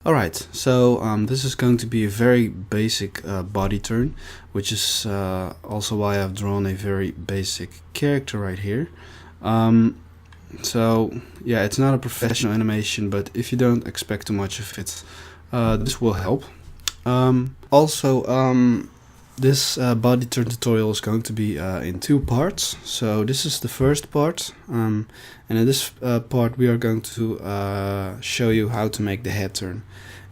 Alright, so this is going to be a very basic body turn, which is also why I've drawn a very basic character right here. So yeah, it's not a professional animation, but if you don't expect too much of it, this will help. This body turn tutorial is going to be in two parts. So this is the first part, and in this part we are going to show you how to make the head turn.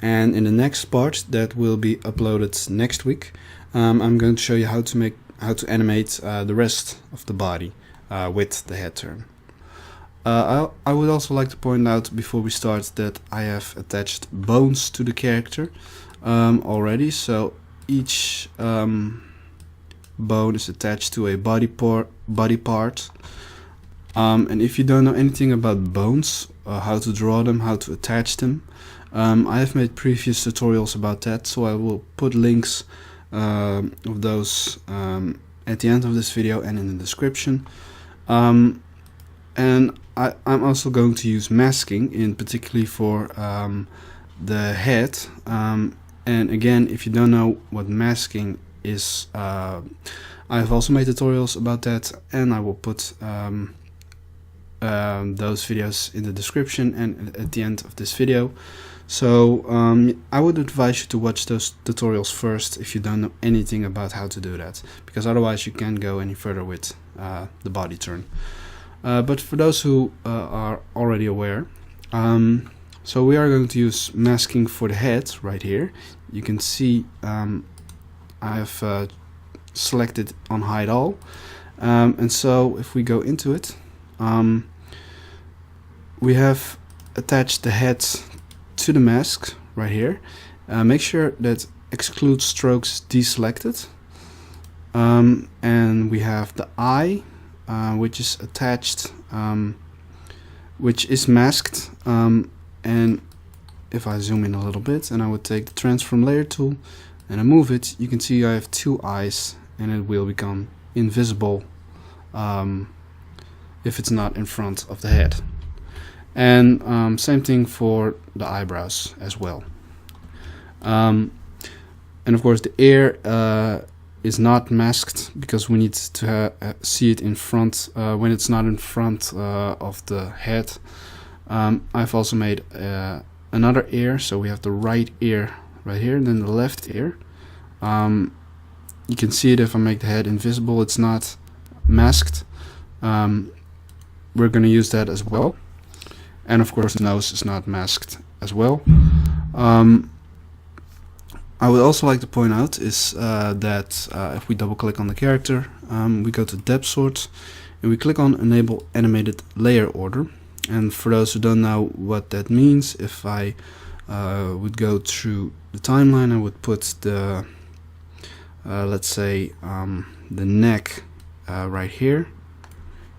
And in the next part that will be uploaded next week, I'm going to show you how to animate the rest of the body with the head turn. I would also like to point out before we start that I have attached bones to the character already. So each bone is attached to a body part. And if you don't know anything about bones, how to draw them, how to attach them, I have made previous tutorials about that, so I will put links of those at the end of this video and in the description. And I'm also going to use masking, particularly for the head. And again, if you don't know what masking is, I've also made tutorials about that, and I will put those videos in the description and at the end of this video. So I would advise you to watch those tutorials first if you don't know anything about how to do that, because otherwise you can't go any further with the body turn. But for those who are already aware, so we are going to use masking for the head right here. You can see I have selected on hide all, and so if we go into it, we have attached the head to the mask right here. Make sure that exclude strokes deselected, and we have the eye, which is attached, which is masked, and if I zoom in a little bit and I would take the transform layer tool and I move it, you can see I have two eyes, and it will become invisible if it's not in front of the head. And same thing for the eyebrows as well. And of course the ear is not masked because we need to see it in front when it's not in front of the head. I've also made another ear, so we have the right ear right here and then the left ear. You can see it if I make the head invisible, it's not masked. We're going to use that as well. And of course the nose is not masked as well. I would also like to point out is that if we double click on the character, we go to depth sort and we click on enable animated layer order. And for those who don't know what that means, if I would go through the timeline, I would put the let's say the neck right here.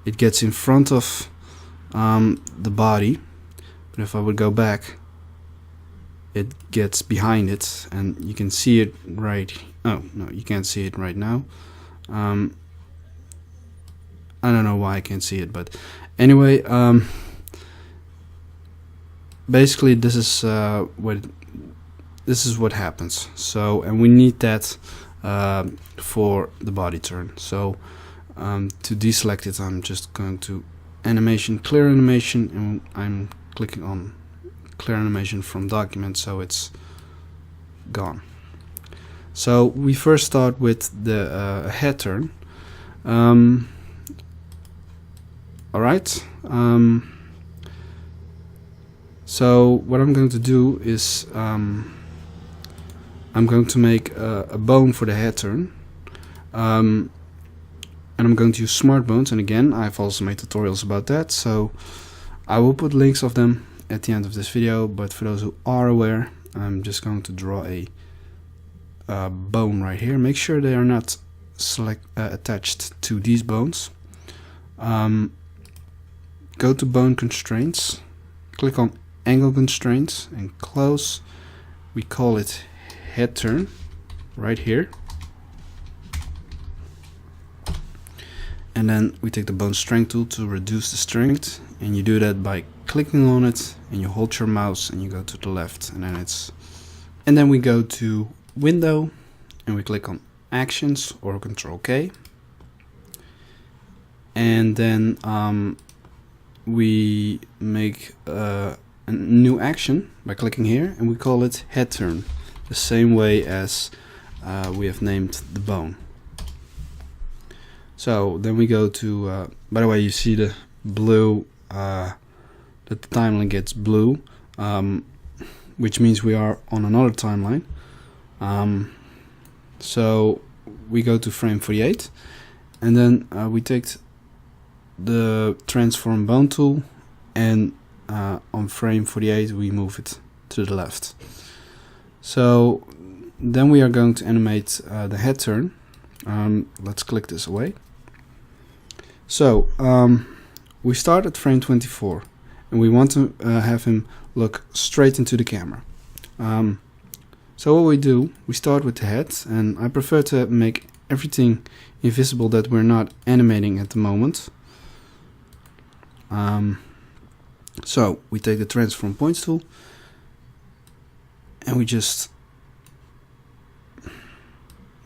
It gets in front of the body, but if I would go back, it gets behind it, and you can see it right. Oh no, you can't see it right now. I don't know why I can't see it, but anyway, basically this is what happens. So, and we need that for the body turn. So to deselect it, I'm just going to animation, clear animation, and I'm clicking on clear animation from document, so it's gone. So we first start with the head turn. Alright, so what I'm going to do is I'm going to make a bone for the head turn, and I'm going to use smart bones, and again I've also made tutorials about that, so I will put links of them at the end of this video. But for those who are aware, I'm just going to draw a bone right here. Make sure they are not attached to these bones. Go to bone constraints, click on angle constraints and close. We call it head turn right here, and then we take the bone strength tool to reduce the strength, and you do that by clicking on it, and you hold your mouse and you go to the left, and then we go to Window, and we click on Actions or Control K, and then we make a new action by clicking here, and we call it head turn, the same way as we have named the bone. So then we go to, by the way, you see the blue, that the timeline gets blue, which means we are on another timeline. So we go to frame 48, and then we take the transform bone tool, and on frame 48 we move it to the left. So then we are going to animate the head turn. Let's click this away. So we start at frame 24, and we want to have him look straight into the camera. So what we do, we start with the head, and I prefer to make everything invisible that we're not animating at the moment. So we take the transform points tool, and we just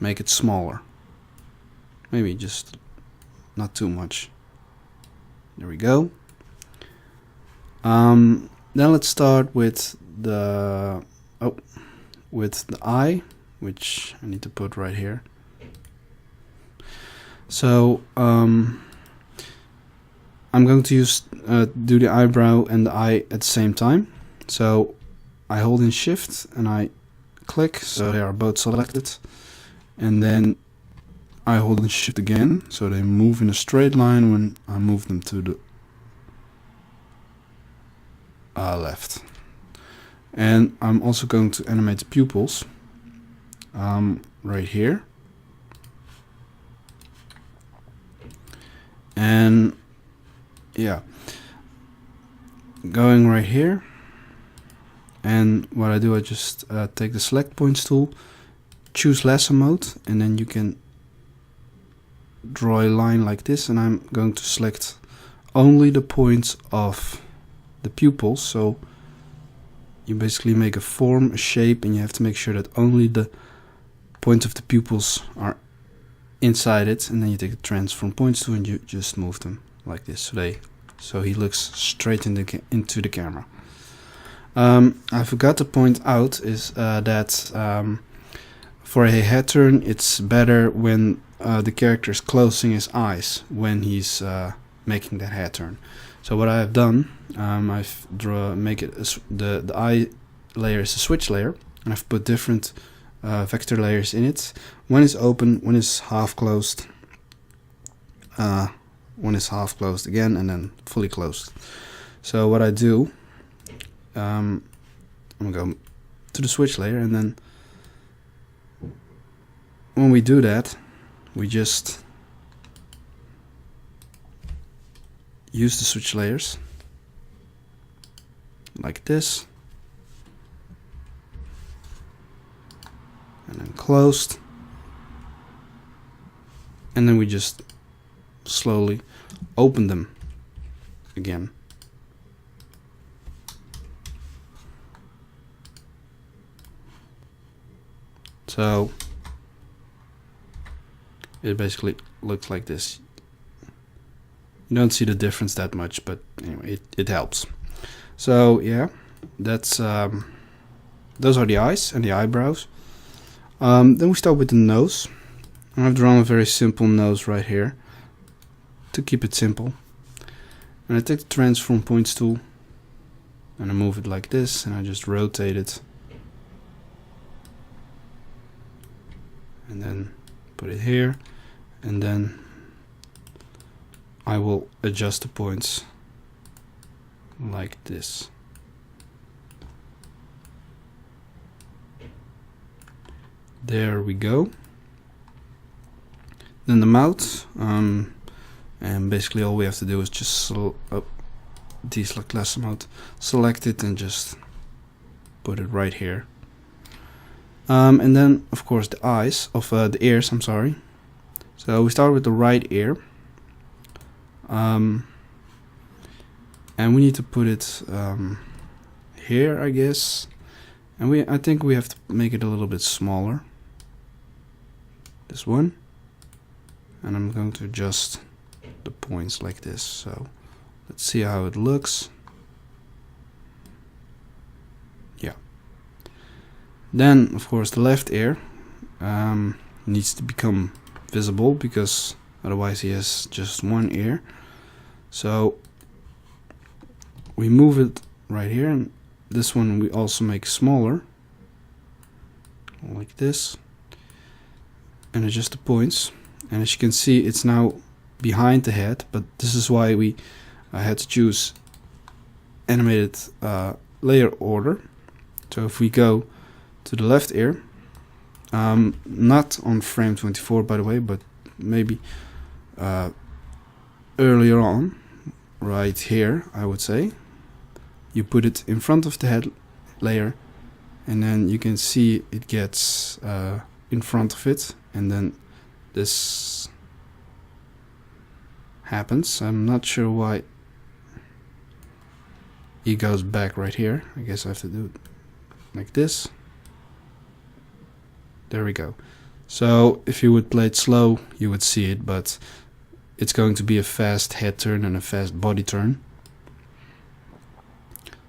make it smaller, maybe just not too much. There we go. Then let's start with the eye, which I need to put right here. So I'm going to do the eyebrow and the eye at the same time. So I hold in Shift and I click, so they are both selected, and then I hold in Shift again, so they move in a straight line when I move them to the left. And I'm also going to animate the pupils right here. And yeah, going right here. And what I do, I just take the select points tool, choose lasso mode, and then you can draw a line like this, and I'm going to select only the points of the pupils. So you basically make a form, a shape, and you have to make sure that only the points of the pupils are inside it, and then you take the transform points tool and you just move them like this, so he looks straight into the camera. I forgot to point out is that for a head turn, it's better when the character is closing his eyes when he's making that head turn. So what I have done, I've make it the eye layer is a switch layer, and I've put different vector layers in it. One is open, one is half closed, one is half closed again, and then fully closed. So what I do, I'm gonna go to the switch layer, and then when we do that, we just use the switch layers like this, and then closed, and then we just slowly open them again. So it basically looks like this. You don't see the difference that much, but anyway, it helps. So yeah, that's those are the eyes and the eyebrows. Then we start with the nose. I've drawn a very simple nose right here to keep it simple. And I take the transform points tool and I move it like this, and I just rotate it and then put it here, and then I will adjust the points like this. There we go. Then the mouth, and basically all we have to do is just deselect lasso mode, select it, and just put it right here. And then of course the eyes of the ears. I'm sorry. So we start with the right ear. and we need to put it here, I guess. And I think we have to make it a little bit smaller. This one. And I'm going to adjust the points like this. So let's see how it looks. Yeah. Then, of course, the left ear needs to become visible, because otherwise he has just one ear. So we move it right here, and this one we also make smaller, like this, and adjust the points. And as you can see, it's now behind the head, but this is why we had to choose animated layer order. So if we go to the left ear, not on frame 24 by the way, but maybe earlier on, right here, I would say, you put it in front of the head layer, and then you can see it gets in front of it, and then this happens. I'm not sure why he goes back right here. I guess I have to do it like this. There we go. So if you would play it slow, you would see it, but it's going to be a fast head turn and a fast body turn.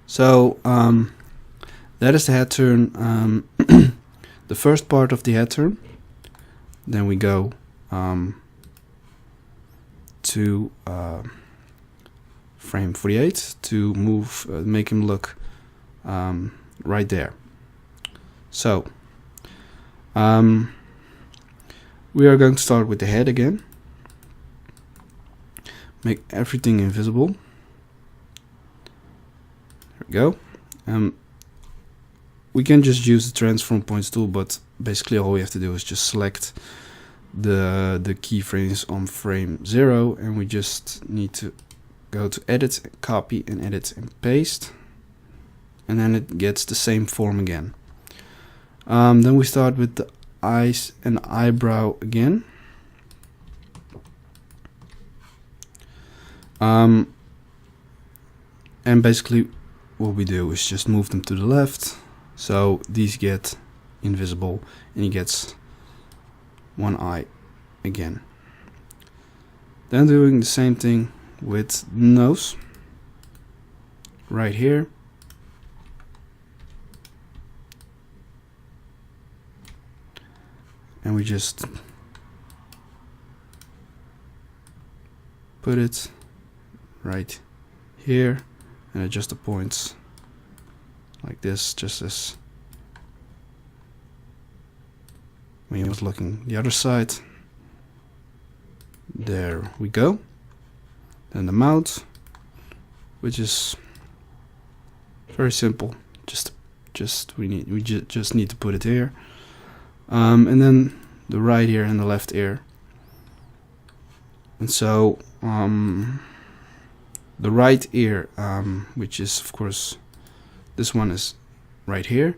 So that is the head turn, the first part of the head turn. Then we go to frame 48 to move, make him look right there. So we are going to start with the head again. Make everything invisible. There we go. We can just use the transform points tool, but basically all we have to do is just select the keyframes on frame 0, and we just need to go to edit, copy and edit and paste, and then it gets the same form again. Then we start with the eyes and eyebrow again. And basically what we do is just move them to the left, so these get invisible, and he gets one eye again. Then doing the same thing with the nose, right here. And we just put it right here and adjust the points like this, just as when he was looking the other side. There we go. Then the mouth, which is very simple. We just need to put it here. And then the right ear and the left ear. And so the right ear, which is of course this one, is right here.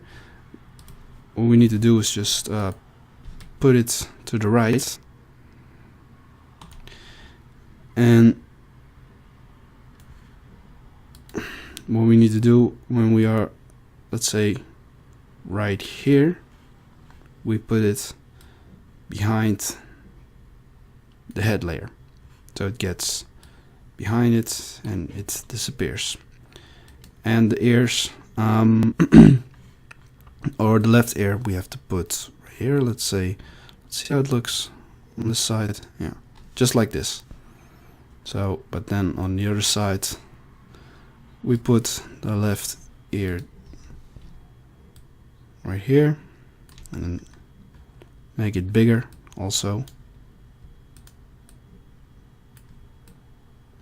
What we need to do is just put it to the right, and what we need to do when we are, let's say, right here, we put it behind the head layer, so it gets behind it and it disappears. And the ears, or the left ear, we have to put right here. Let's see how it looks on this side. Yeah, just like this. So, but then on the other side, we put the left ear right here, and then make it bigger also.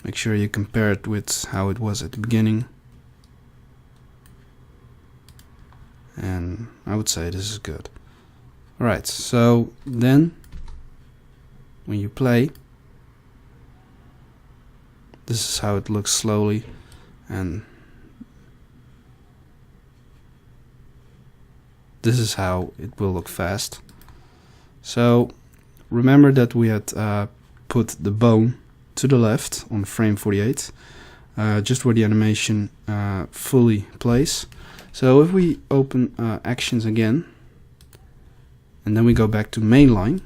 Make sure you compare it with how it was at the beginning. And I would say this is good. Alright, so then when you play, this is how it looks slowly, and this is how it will look fast. So remember that we had put the bone to the left on frame 48. just where the animation fully plays. So if we open actions again, and then we go back to mainline,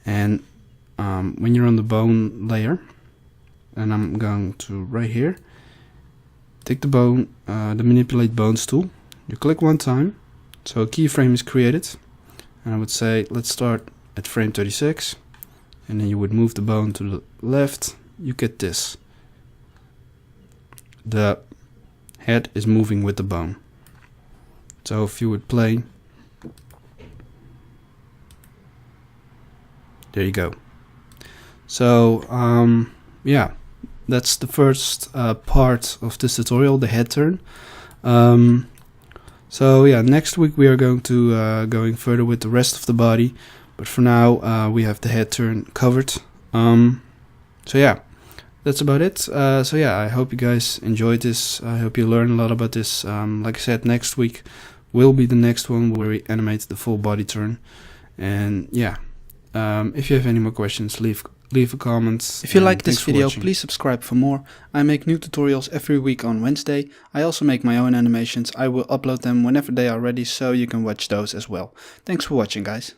and when you're on the bone layer, and I'm going to right here, take the bone, the manipulate bones tool, you click one time, so a keyframe is created, and I would say let's start at frame 36, and then you would move the bone to the left, you get this. The head is moving with the bone. So if you would play, there you go. So yeah, that's the first part of this tutorial, the head turn. So yeah, next week we are going to going further with the rest of the body, but for now we have the head turn covered. So yeah, that's about it. So yeah, I hope you guys enjoyed this. I hope you learned a lot about this. Like I said, next week will be the next one where we animate the full body turn. And yeah, if you have any more questions, leave a comment. If you like this video, please subscribe for more. I make new tutorials every week on Wednesday. I also make my own animations. I will upload them whenever they are ready, so you can watch those as well. Thanks for watching, guys.